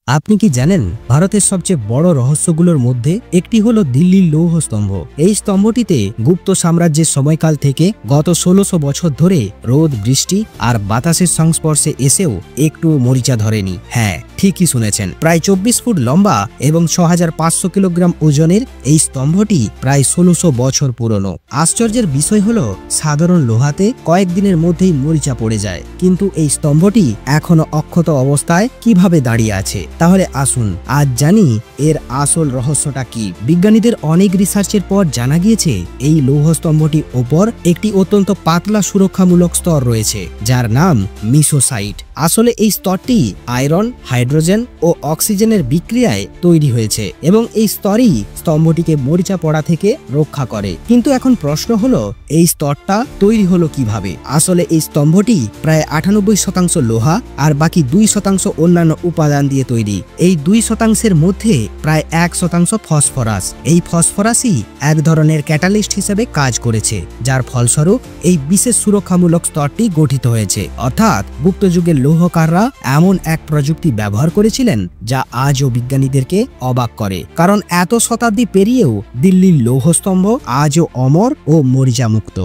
আপনি কি জানেন ভারতের সবচেয়ে বড় রহস্যগুলোর মধ্যে একটি হলো দিল্লির লৌহ স্তম্ভ। এই স্তম্ভটিতে গুপ্ত সাম্রাজ্যের সময়কাল থেকে গত ১৬০০ বছর ধরে রোদ, বৃষ্টি আর বাতাসের সংস্পর্শে এসেও একটু মরিচা ধরেনি। হ্যাঁ, ঠিকই শুনেছেন, প্রায় ২৪ ফুট লম্বা এবং ৬৫০০ কিলোগ্রাম ওজনের এই স্তম্ভটি প্রায় ১৬০০ বছর পুরনো। আশ্চর্যের বিষয় হলো সাধারণ লোহাতে কয়েকদিনের মধ্যেই মরিচা পড়ে যায়, কিন্তু এই স্তম্ভটি এখনো অক্ষত অবস্থায় কিভাবে দাঁড়িয়ে আছে। তাহলে আসুন আজ জানি এর আসল রহস্যটা কি। বিজ্ঞানীদের অনেক রিসার্চের পর জানা গিয়েছে এই লৌহ স্তম্ভটির ওপর একটি অত্যন্ত পাতলা সুরক্ষামূলক স্তর রয়েছে, যার নাম মিসোসাইট। আসলে এই স্তরটি আয়রন, হাইড্রোজেন ও অক্সিজেনের বিক্রিয়ায় তৈরি হয়েছে এবং এই স্তরই স্তম্ভটিকে মরিচা পড়া থেকে রক্ষা করে। কিন্তু এখন প্রশ্ন হলো, এই স্তরটা তৈরি হলো কিভাবে? আসলে এই স্তম্ভটি প্রায় ৯৮% লোহা আর বাকি ২% অন্যান্য উপাদান দিয়ে তৈরি। এই ২%-এর মধ্যে প্রায় ১% ফসফরাস। এই ফসফরাসই এক ধরনের ক্যাটালিস্ট হিসেবে কাজ করেছে, যার ফলস্বরূপ এই বিশেষ সুরক্ষামূলক স্তরটি গঠিত হয়েছে। অর্থাৎ গুপ্তযুগের লৌহকাররা এমন এক প্রযুক্তি ব্যবহার করেছিলেন যা আজও বিজ্ঞানীদেরকে অবাক করে, কারণ এত শতাব্দী পেরিয়েও দিল্লির লৌহস্তম্ভ আজও অমর ও মরিচামুক্ত।